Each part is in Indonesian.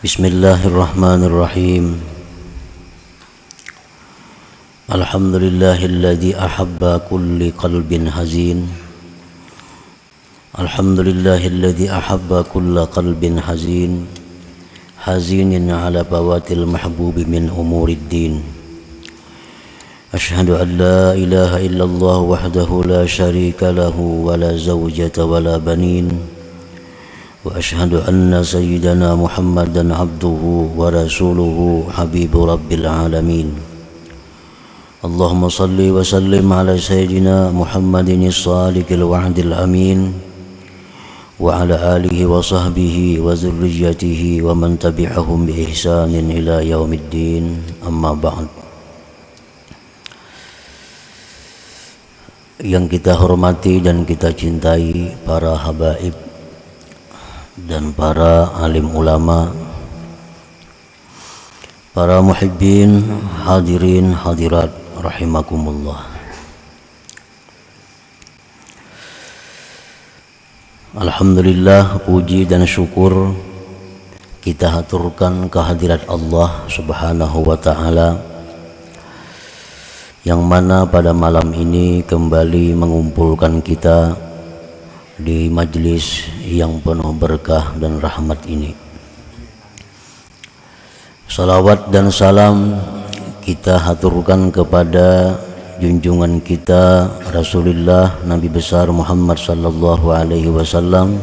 Bismillahirrahmanirrahim. Alhamdulillahilladzi ahabba kulli qalbin hazin. Alhamdulillahilladzi ahabba kulla qalbin hazin. Hazinin ala bawatil mahbubi min umurid din. Ashhadu an la ilaha illallah wahdahu la syarika lahu wa la zawjata wa la banin. Wa ashhadu anna sayyidana Muhammadan abduhu wa rasuluhu habibu rabbil alamin. Allahumma salli wa sallim ala sayyidina Muhammadin as-sadiqil wa'dil amin wa ala alihi wa sahbihi wa zurriyyatihi wa man tabi'ahum bi ihsanin ila yaumiddin. Amma ba'd. Yang kita hormati dan kita cintai para habaib dan para alim ulama, para muhibbin, hadirin, hadirat rahimakumullah. Alhamdulillah, puji dan syukur kita haturkan kehadirat Allah Subhanahu wa ta'ala, yang mana pada malam ini kembali mengumpulkan kita di majlis yang penuh berkah dan rahmat ini. Salawat dan salam kita haturkan kepada junjungan kita Rasulullah Nabi besar Muhammad sallallahu alaihi wasallam,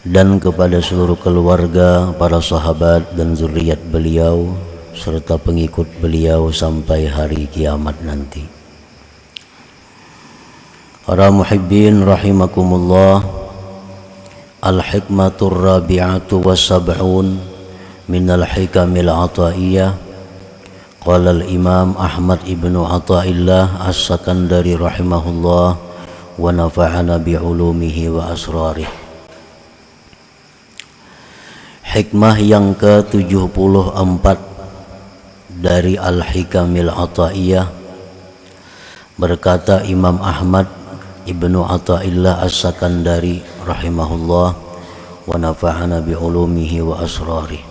dan kepada seluruh keluarga, para sahabat dan zuriat beliau serta pengikut beliau sampai hari kiamat nanti. Para muhibbin rahimakumullah, al-hikmatur rabi'atu wa sab'un minal hikamil ataiyah. Qala al-imam Ahmad ibnu Athaillah as-Sakandari rahimahullah wa nafa'ana bi'ulumihi wa asrarih. Hikmah yang ke-74 dari al-hikamil ataiyah, berkata Imam Ahmad Ibnu Athaillah as-Sakandari rahimahullah wa nafa'ana bi'ulumihi wa asrarih.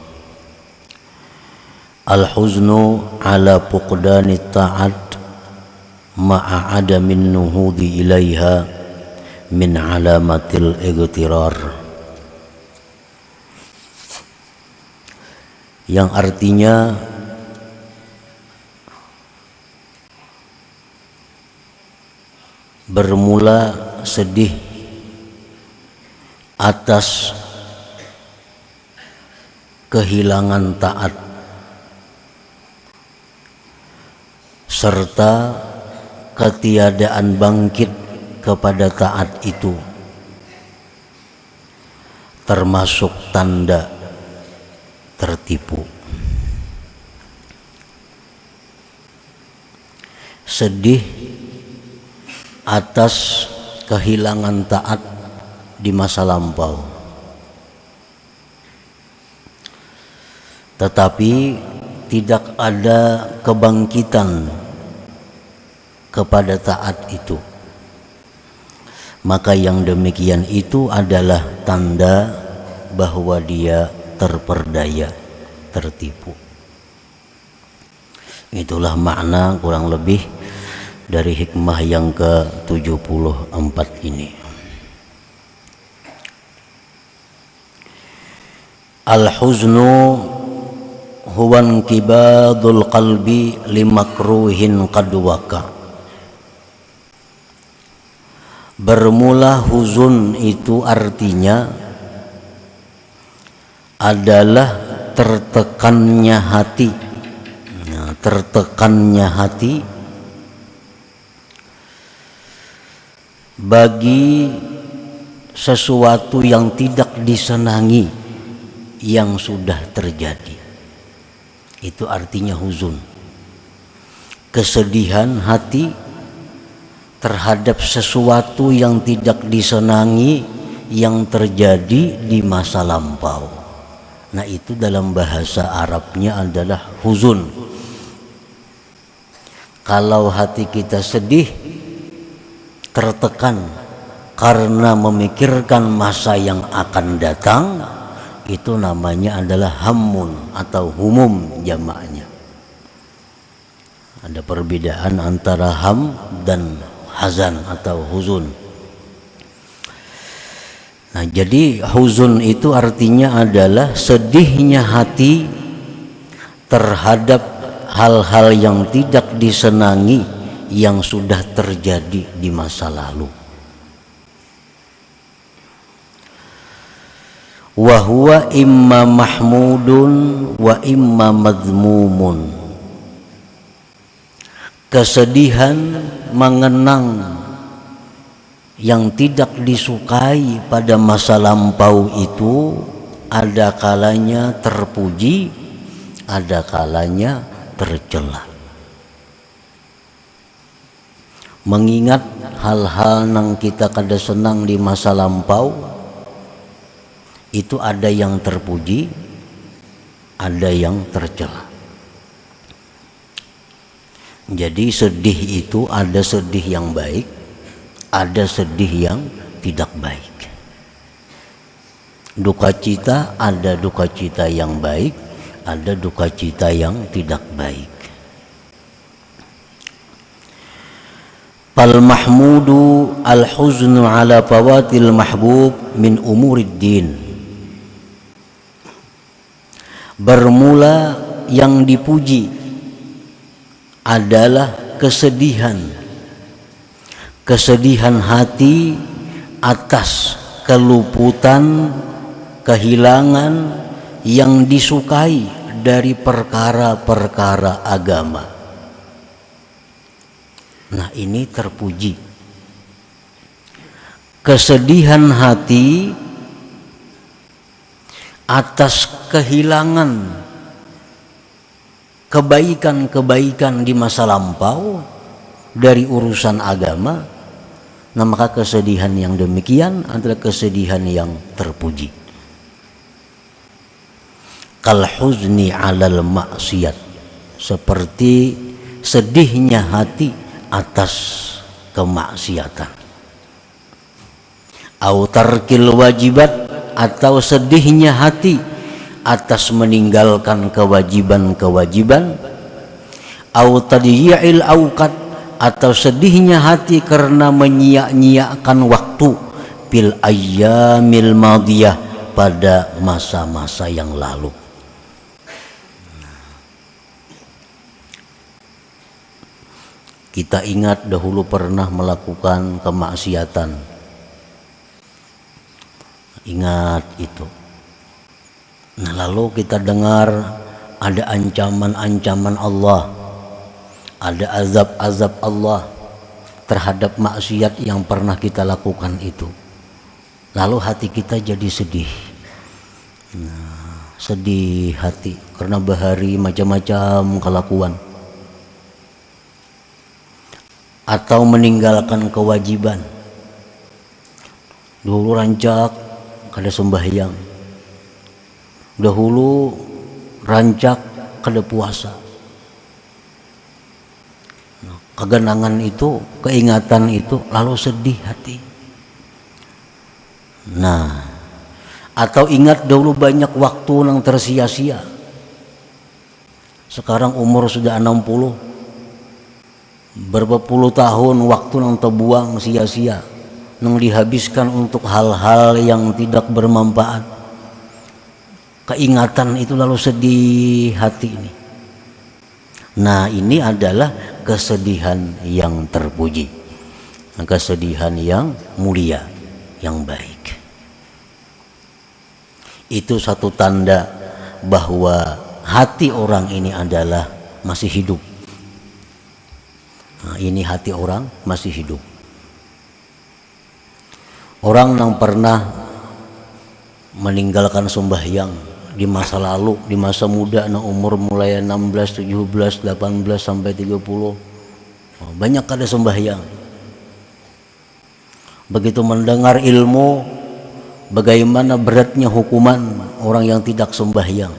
Al-huznu ala fuqdani ta'at ma'a adamin nuhudi ilaiha min alamatil igtirar. Yang artinya bermula sedih atas kehilangan taat serta ketiadaan bangkit kepada taat itu, termasuk tanda tertipu. Sedih atas kehilangan taat di masa lampau, tetapi tidak ada kebangkitan kepada taat itu. Maka yang demikian itu adalah tanda bahwa dia terperdaya, tertipu. Itulah makna kurang lebih dari hikmah yang ke-74 ini. Al-huznu huwa inkibadul qalbi limakruhin qad waqa. Bermula huzun itu artinya adalah tertekannya hati. Tertekannya hati bagi sesuatu yang tidak disenangi yang sudah terjadi. Itu artinya huzun. Kesedihan hati terhadap sesuatu yang tidak disenangi yang terjadi di masa lampau. Nah, itu dalam bahasa Arabnya adalah huzun. Kalau hati kita sedih, tertekan karena memikirkan masa yang akan datang, itu namanya adalah hammun atau humum jamaknya. Ada perbedaan antara ham dan hazan atau huzun. Nah, jadi huzun itu artinya adalah sedihnya hati terhadap hal-hal yang tidak disenangi yang sudah terjadi di masa lalu. Wa huwa imma mahmudun wa imma madhmumun. Kesedihan mengenang yang tidak disukai pada masa lampau itu ada kalanya terpuji, ada kalanya tercela. Mengingat hal-hal yang kita kada senang di masa lampau itu ada yang terpuji, ada yang tercela. Jadi sedih itu ada sedih yang baik, ada sedih yang tidak baik. Duka cita ada duka cita yang baik, ada duka cita yang tidak baik. Fal mahmudu al huznu ala fawatil mahbub min umurid din. Bermula yang dipuji adalah kesedihan hati atas keluputan, kehilangan yang disukai dari perkara-perkara agama. Nah, ini terpuji. Kesedihan hati atas kehilangan kebaikan-kebaikan di masa lampau dari urusan agama. Nah, maka kesedihan yang demikian adalah kesedihan yang terpuji. Kal huzni 'alal maksiyat, seperti sedihnya hati atas kemaksiatan. Au tarkil wajibat, atau sedihnya hati atas meninggalkan kewajiban-kewajiban. Au tadyi'il auqat, atau sedihnya hati karena menyia-nyiakan waktu bil ayyamil madiyah, pada masa-masa yang lalu. Kita ingat dahulu pernah melakukan kemaksiatan. Ingat itu. Nah, lalu kita dengar ada ancaman-ancaman Allah, ada azab-azab Allah terhadap maksiat yang pernah kita lakukan itu. Lalu hati kita jadi sedih. Nah, sedih hati karena bahari macam-macam kelakuan. Atau meninggalkan kewajiban. Dulu rancak kada sembahyang, dahulu rancak kada puasa. Nah, kegenangan itu, keingatan itu, lalu sedih hati. Nah, atau ingat dahulu banyak waktu yang tersia-sia. Sekarang umur sudah 60, berapa puluh tahun waktu yang terbuang sia-sia, yang dihabiskan untuk hal-hal yang tidak bermanfaat. Keingatan itu lalu sedih hati ini. Nah, ini adalah kesedihan yang terpuji, kesedihan yang mulia, yang baik. Itu satu tanda bahwa hati orang ini adalah masih hidup. Nah, ini hati orang masih hidup. Orang yang pernah meninggalkan sembahyang di masa lalu, di masa muda, nah umur mulai 16, 17, 18 sampai 30, banyak ada sembahyang. Begitu mendengar ilmu, bagaimana beratnya hukuman orang yang tidak sembahyang.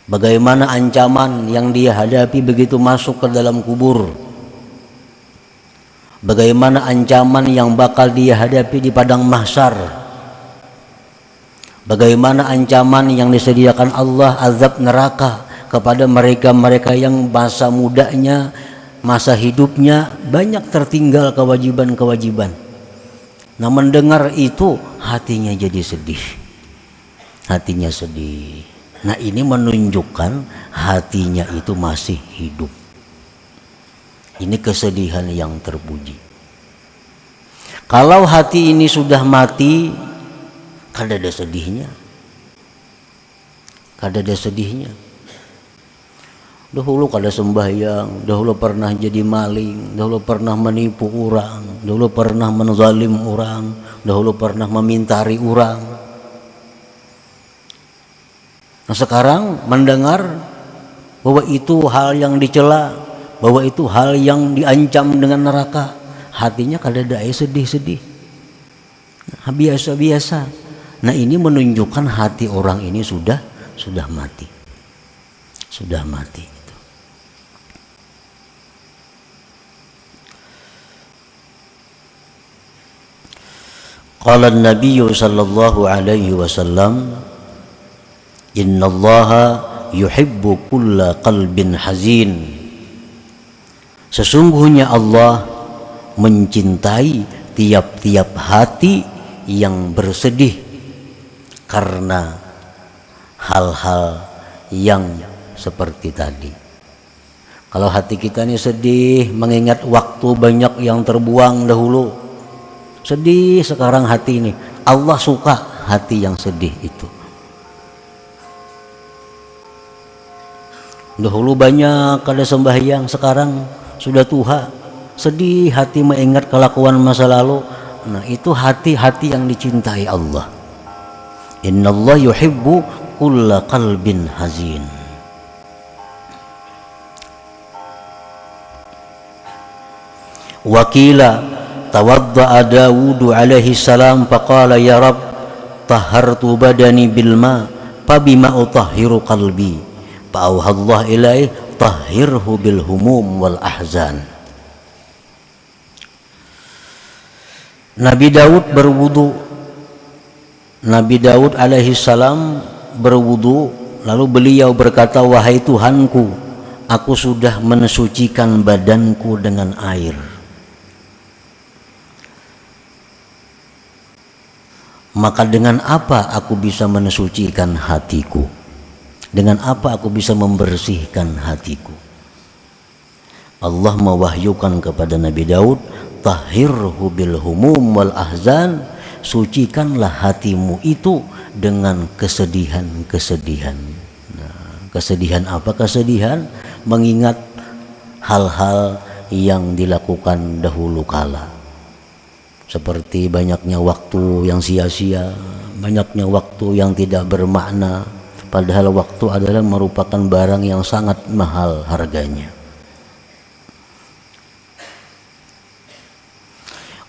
Bagaimana ancaman yang dia hadapi begitu masuk ke dalam kubur. Bagaimana ancaman yang bakal dia hadapi di padang mahsyar. Bagaimana ancaman yang disediakan Allah, azab neraka kepada mereka-mereka yang masa mudanya, masa hidupnya banyak tertinggal kewajiban-kewajiban. Nah, mendengar itu hatinya jadi sedih. Hatinya sedih. Nah, ini menunjukkan hatinya itu masih hidup. Ini kesedihan yang terpuji. Kalau hati ini sudah mati, kada ada sedihnya. Kada ada sedihnya. Dahulu kada sembahyang, dahulu pernah jadi maling, dahulu pernah menipu orang, dahulu pernah menzalim orang, dahulu pernah memintari orang. Nah, sekarang mendengar bahwa itu hal yang dicela, bahwa itu hal yang diancam dengan neraka, hatinya kada ada sedih-sedih. Nah, biasa-biasa. Nah, ini menunjukkan hati orang ini sudah mati. Sudah mati. Qala an-nabiy sallallahu alaihi wasallam, innallaha yuhibbu kulla qalbin hazin. Sesungguhnya Allah mencintai tiap-tiap hati yang bersedih karena hal-hal yang seperti tadi. Kalau hati kita ini sedih mengingat waktu banyak yang terbuang dahulu, sedih sekarang hati ini, Allah suka hati yang sedih itu. Dahulu banyak kada sembahyang, sekarang sudah tua, sedih hati mengingat kelakuan masa lalu. Nah, itu hati-hati yang dicintai Allah. Innallaha yuhibbu kulla qalbin hazin. Wakila tawadda'a Dawud alaihi salam faqala ya Rabb tahartu badani bil ma fabima utahhiru qalbi fa'auhallah ilaih tahhirhu bil humum wal ahzan. Nabi Daud berwudu. Nabi Daud alaihi salam berwudu, lalu beliau berkata, wahai Tuhanku, aku sudah mensucikan badanku dengan air. Maka dengan apa aku bisa mensucikan hatiku? Dengan apa aku bisa membersihkan hatiku? Allah mewahyukan kepada Nabi Daud, tahhirhu bil humum wal ahzan, sucikanlah hatimu itu dengan kesedihan-kesedihan. Nah, kesedihan apa? Kesedihan mengingat hal-hal yang dilakukan dahulu kala. Seperti banyaknya waktu yang sia-sia, banyaknya waktu yang tidak bermakna, padahal waktu adalah merupakan barang yang sangat mahal harganya.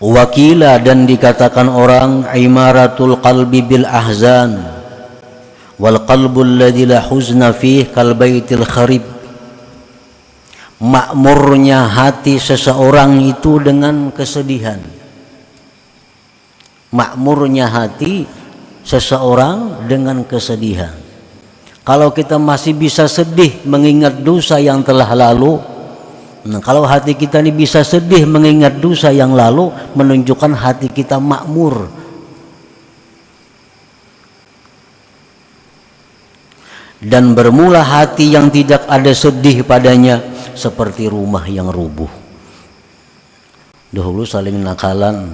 Wakila, dan dikatakan orang, imaratul qalbi bil ahzan wal qalbul ladzi la huzna fih kal baitil kharib. Makmurnya hati seseorang itu dengan kesedihan. Makmurnya hati seseorang dengan kesedihan. Kalau kita masih bisa sedih mengingat dosa yang telah lalu, nah, kalau hati kita ini bisa sedih mengingat dosa yang lalu, menunjukkan hati kita makmur. Dan bermula hati yang tidak ada sedih padanya seperti rumah yang rubuh. Dahulu saling nakalan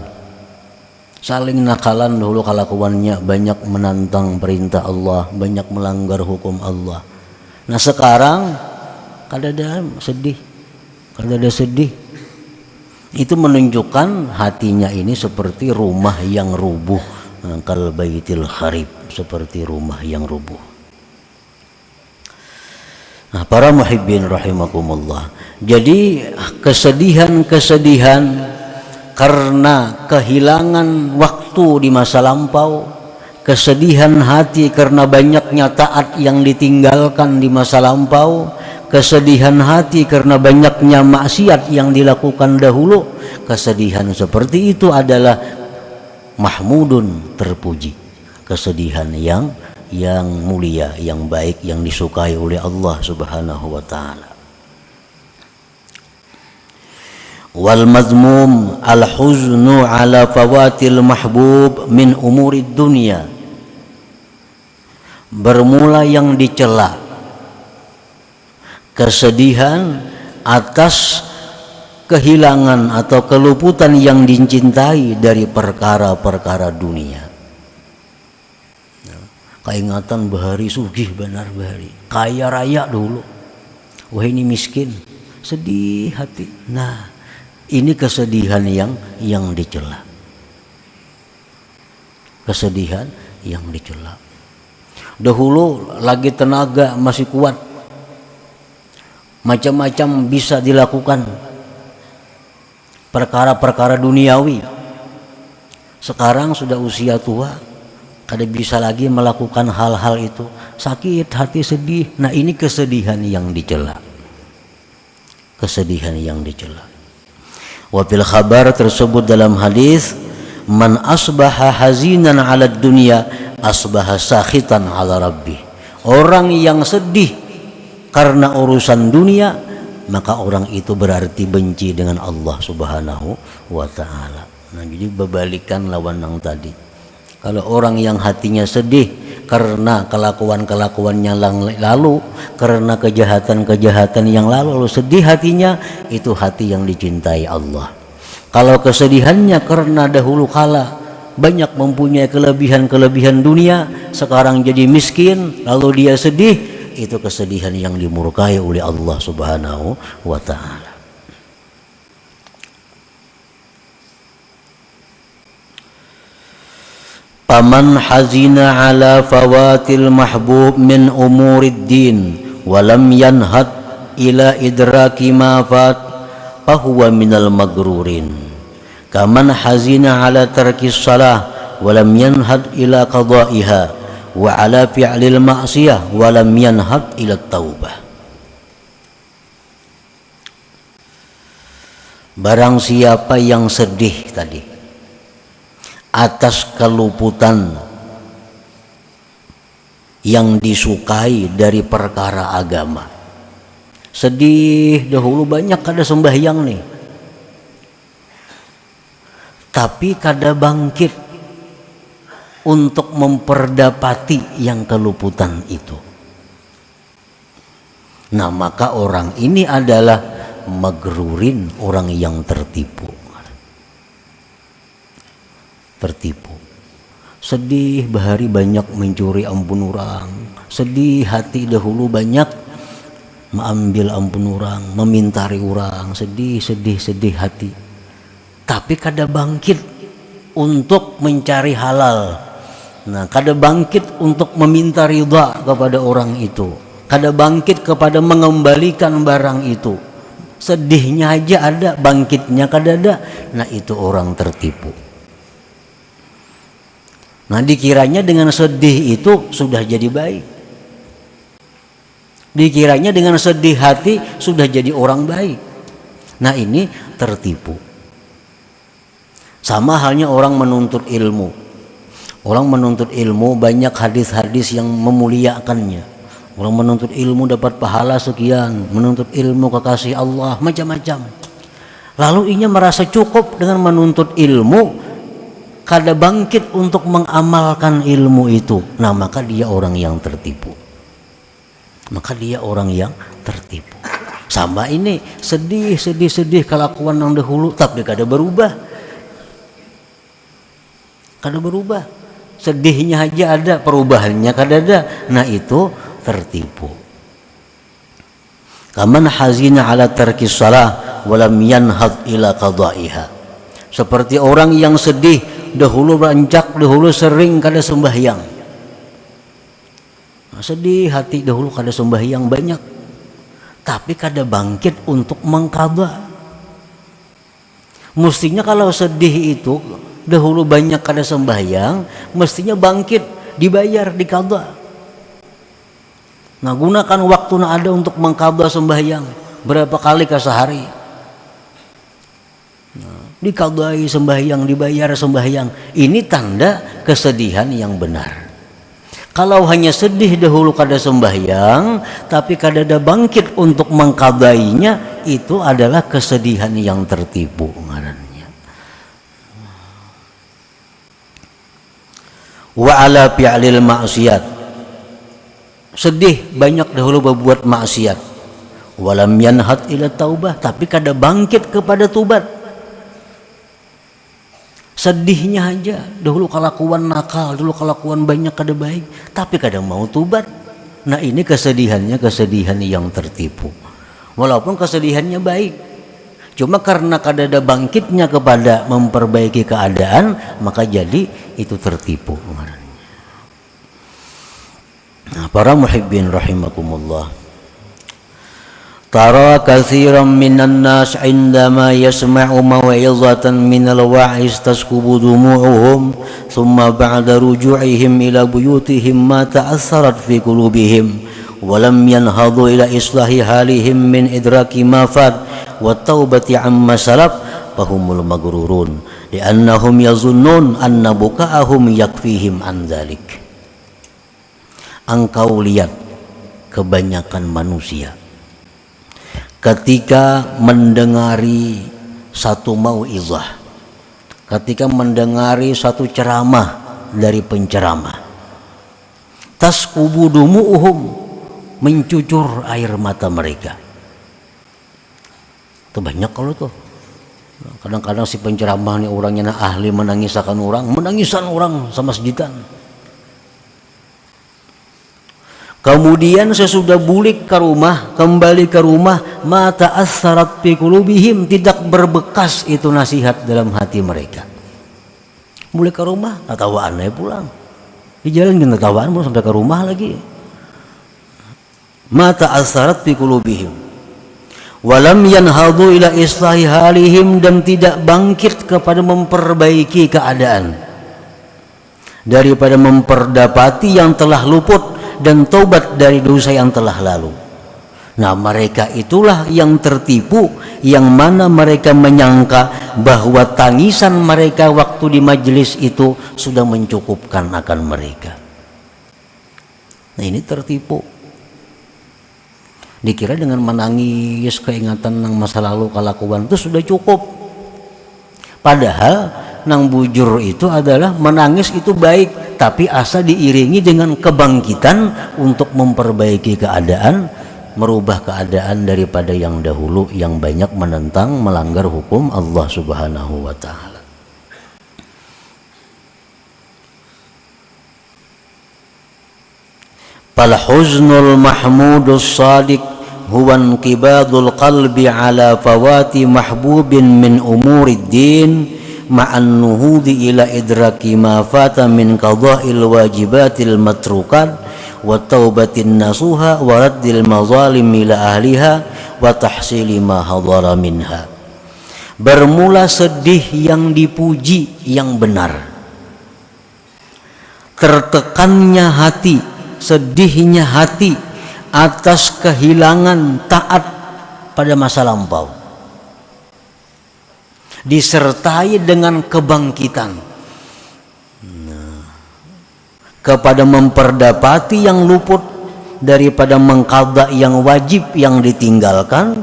dahulu kelakuannya, banyak menantang perintah Allah, banyak melanggar hukum Allah. Nah, sekarang kada ada sedih. Itu menunjukkan hatinya ini seperti rumah yang rubuh, kal baitil kharib, seperti rumah yang rubuh. Nah, para muhibbin rahimakumullah, jadi kesedihan karena kehilangan waktu di masa lampau, kesedihan hati karena banyaknya taat yang ditinggalkan di masa lampau, kesedihan hati karena banyaknya maksiat yang dilakukan dahulu. Kesedihan seperti itu adalah mahmudun, terpuji. kesedihan yang mulia, yang baik, yang disukai oleh Allah Subhanahu wa taala. Wal mazmum al huznu ala fawatil mahbub min umurid dunya. Bermula yang dicela, kesedihan atas kehilangan atau keluputan yang dicintai dari perkara-perkara dunia. Keingatan bahari sugih benar bahari, kaya raya dulu, wah ini miskin, sedih hati. Nah, ini kesedihan yang dicela, kesedihan yang dicela. Dahulu lagi tenaga masih kuat, macam-macam bisa dilakukan perkara-perkara duniawi. Sekarang sudah usia tua, kada bisa lagi melakukan hal-hal itu, sakit hati, sedih. Nah, ini kesedihan yang dicela, kesedihan yang dicela. Wa fil khabar tersebut dalam hadis, man asbaha hazinan 'ala dunya asbaha sakhitan 'ala rabbih. Orang yang sedih karena urusan dunia, maka orang itu berarti benci dengan Allah Subhanahu wa taala. Nah, jadi berbalikan lawan yang tadi. Kalau orang yang hatinya sedih karena kelakuan-kelakuan yang lalu, karena kejahatan-kejahatan yang lalu sedih hatinya, itu hati yang dicintai Allah. Kalau kesedihannya karena dahulu kala banyak mempunyai kelebihan-kelebihan dunia, sekarang jadi miskin, lalu dia sedih, itu kesedihan yang dimurkai oleh Allah Subhanahu wa taala. Paman hazina ala fawatil mahbub min umurid din wa lam yanhad ila idraki ma fat fahuwa minal magrurin. Kaman hazina ala tarkis salah wa lam yanhad ila qada'iha wa ala fi'lil ma'siyah wa lam yanhad ila taubah. Barang siapa yang sedih tadi atas keluputan yang disukai dari perkara agama, sedih dahulu banyak kada sembahyang nih, tapi kada bangkit untuk memperdapati yang keluputan itu. Nah, maka orang ini adalah magrurin, orang yang tertipu. Tertipu. Sedih bahari banyak mencuri ampun orang, sedih hati dahulu banyak mengambil ampun orang, memintari orang, sedih hati. Tapi kada bangkit untuk mencari halal. Nah, kada bangkit untuk meminta ridha kepada orang itu, kada bangkit kepada mengembalikan barang itu. Sedihnya aja ada, bangkitnya kada ada. Nah, itu orang tertipu. Nah, dikiranya dengan sedih itu sudah jadi baik, dikiranya dengan sedih hati sudah jadi orang baik. Nah, ini tertipu. Sama halnya orang menuntut ilmu. Orang menuntut ilmu banyak hadis-hadis yang memuliakannya. Orang menuntut ilmu dapat pahala sekian, menuntut ilmu kekasih Allah, macam-macam. Lalu ia merasa cukup dengan menuntut ilmu, kada bangkit untuk mengamalkan ilmu itu. Nah, maka dia orang yang tertipu. Maka dia orang yang tertipu. Sama ini, sedih kelakuan yang dahulu, tapi kada berubah. Kada berubah. Sedihnya aja ada, perubahannya kada ada. Nah, itu tertipu. Kaman hazina ala tarkis salah walam yanhad ila qada'iha. Seperti orang yang sedih dahulu rancak, dahulu sering kada sembahyang. Nah, sedih hati dahulu kada sembahyang banyak, tapi kada bangkit untuk mengqadha. Mestinya kalau sedih itu dahulu banyak kada sembahyang, mestinya bangkit, dibayar, diqadha. Nah, gunakan waktu na ada untuk mengqadha sembahyang berapa kali ke sehari. Nah, Dikadai sembahyang, dibayar sembahyang. Ini tanda kesedihan yang benar. Kalau hanya sedih dahulu kada sembahyang, tapi kada ada bangkit untuk mengkadainya, itu adalah kesedihan yang tertipu ngarannya. Wa ala fi'lil maksiat. Sedih banyak dahulu berbuat maksiat. Walam yanhat ila taubah, tapi kada bangkit kepada tubat. Sedihnya aja, dahulu kelakuan nakal, dulu kelakuan banyak kada baik, tapi kadang mau tubat. Nah ini kesedihannya kesedihan yang tertipu. Walaupun kesedihannya baik, cuma karena kada ada bangkitnya kepada memperbaiki keadaan, maka jadi itu tertipu. Nah, para muhibbin rahimakumullah. Tara katsiran minan nas 'indama yasma'u maw'izatan minal wa'iz taskubu dumu'uhum thumma ba'da ruju'ihim ila buyutihim ma ta'assarat fi qulubihim wa lam yanhadu ila islahi halihim min idraki ma fat wa taubati amma salaf fahumul maghrurun li'annahum yazunnun anna buka'ahum yakfihim an dzalik. Engkau lihat kebanyakan manusia ketika mendengari satu mau'izah, ketika mendengari satu ceramah dari penceramah, taskubu dumu'uhum, mencucur air mata mereka. Itu banyak kalau tuh. Kadang-kadang si penceramah nih orangnya ahli menangisakan orang sama sejitan. Kemudian sesudah bulik ke rumah, kembali ke rumah, mata assarat fi qulubihim, tidak berbekas itu nasihat dalam hati mereka. Bulik ke rumah, tatawaan aja pulang. Di jalan kita tatawaan mau sampai ke rumah lagi. Mata assarat fi qulubihim. Walam yanhadu ila islahi halihim, dan tidak bangkit kepada memperbaiki keadaan. Daripada memperdapati yang telah luput dan taubat dari dosa yang telah lalu. Nah mereka itulah yang tertipu, yang mana mereka menyangka bahwa tangisan mereka waktu di majelis itu sudah mencukupkan akan mereka. Nah ini tertipu. Dikira dengan menangis keingatan yang masa lalu kelakuan itu sudah cukup. Padahal nang bujur itu adalah menangis itu baik, tapi asa diiringi dengan kebangkitan untuk memperbaiki keadaan, merubah keadaan daripada yang dahulu yang banyak menentang, melanggar hukum Allah Subhanahu wa taala. Fal huznul mahmudus sadiq huwa inqibadul qalbi ala fawati mahbubin min umurid din ma'an nuhudi ila idraki ma fata min qada'il wajibatil matrukat wa taubatin nasuha wa raddil mazalim ila ahliha wa tahsili ma hadara minha. Bermula sedih yang dipuji yang benar, tertekannya hati, sedihnya hati atas kehilangan taat pada masa lampau, disertai dengan kebangkitan kepada memperdapati yang luput, daripada mengqadha yang wajib yang ditinggalkan,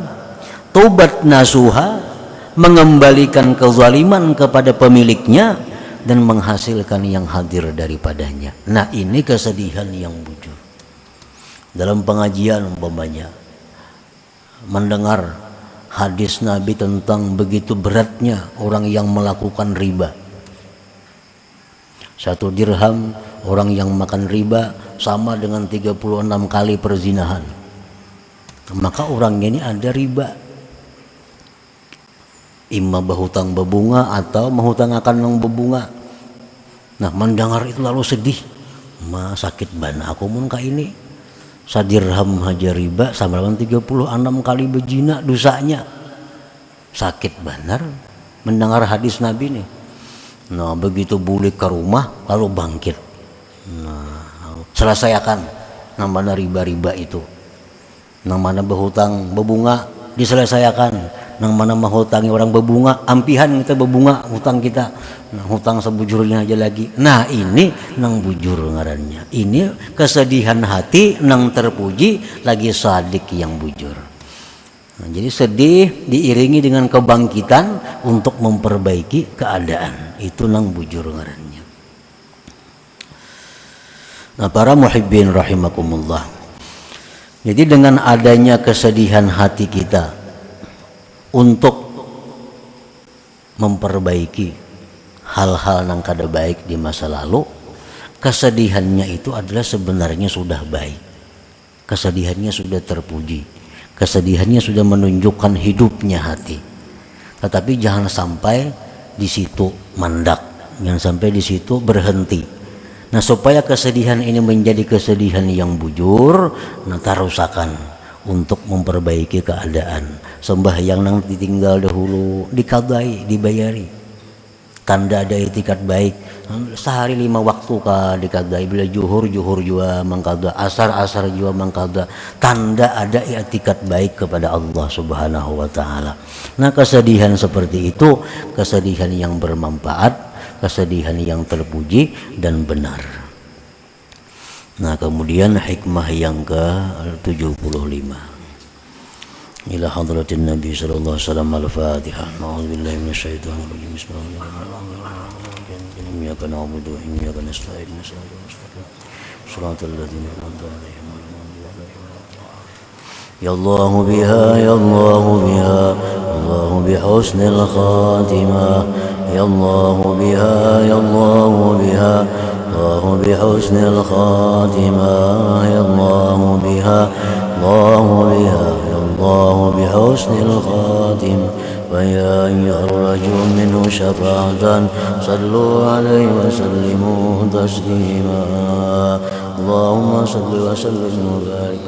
taubat nasuha, mengembalikan kezaliman kepada pemiliknya dan menghasilkan yang hadir daripadanya. Nah ini kesedihan yang bujur. Dalam pengajian umpamanya mendengar hadis Nabi tentang begitu beratnya orang yang melakukan riba. 1 dirham orang yang makan riba sama dengan 36 kali perzinahan. Maka orang ini ada riba. Imma berhutang berbunga atau menghutang akan yang berbunga. Nah mendengar itu lalu sedih. Ma sakit bana aku mun ka ini. 1 dirham haja riba sama dengan 36 kali berzina dosanya. Sakit benar mendengar hadis Nabi nih. Nah begitu bulik ke rumah lalu bangkit. Nah selesaikan namanya riba-riba itu. Namanya berhutang berbunga diselesaikan. nang mana mah hutangi orang bebunga, ampihan kita bebunga hutang kita, nah hutang sebujurnya aja lagi. Nah ini nang bujur ngarannya, ini kesedihan hati nang terpuji lagi sadik yang bujur. Nah, jadi sedih diiringi dengan kebangkitan untuk memperbaiki keadaan, itu nang bujur ngarannya. Nah para muhibbin rahimakumullah, jadi dengan adanya kesedihan hati kita untuk memperbaiki hal-hal yang kada baik di masa lalu, kesedihannya itu adalah sebenarnya sudah baik, kesedihannya sudah terpuji, kesedihannya sudah menunjukkan hidupnya hati. Tetapi jangan sampai di situ mandak, jangan sampai di situ berhenti. Nah supaya kesedihan ini menjadi kesedihan yang bujur, nah tarusakan untuk memperbaiki keadaan. Sembahyang nang ditinggal dahulu dikadai, dibayari. Tanda ada itikat baik. Sehari 5 waktu ka dikadai. Bila juhur juga mangkada, asar juga mangkada. Tanda ada itikat baik kepada Allah Subhanahu wa taala. Nah, kesedihan seperti itu kesedihan yang bermanfaat, kesedihan yang terpuji dan benar. Nah kemudian hikmah yang ke-75 ila hadratin Nabi sallallahu alaihi wasallam al-Fatihah. A'udzubillahi minasyaitonir rajim. Bismillahirrahmanirrahim. Iyyaka na'budu wa iyyaka nasta'in. Shiratal ladzina an'amta 'alaihim ya Allah biha ya Allah biha Allah bihusnil khatimah ya Allah biha ya Allah biha الله بحسن الخاتمة يا الله بها الله بها يا الله بحسن الخاتمة ويا أيها الرجل منه شفاعة صلوا عليه وسلموا تسليما اللهم صل وسلم وبارك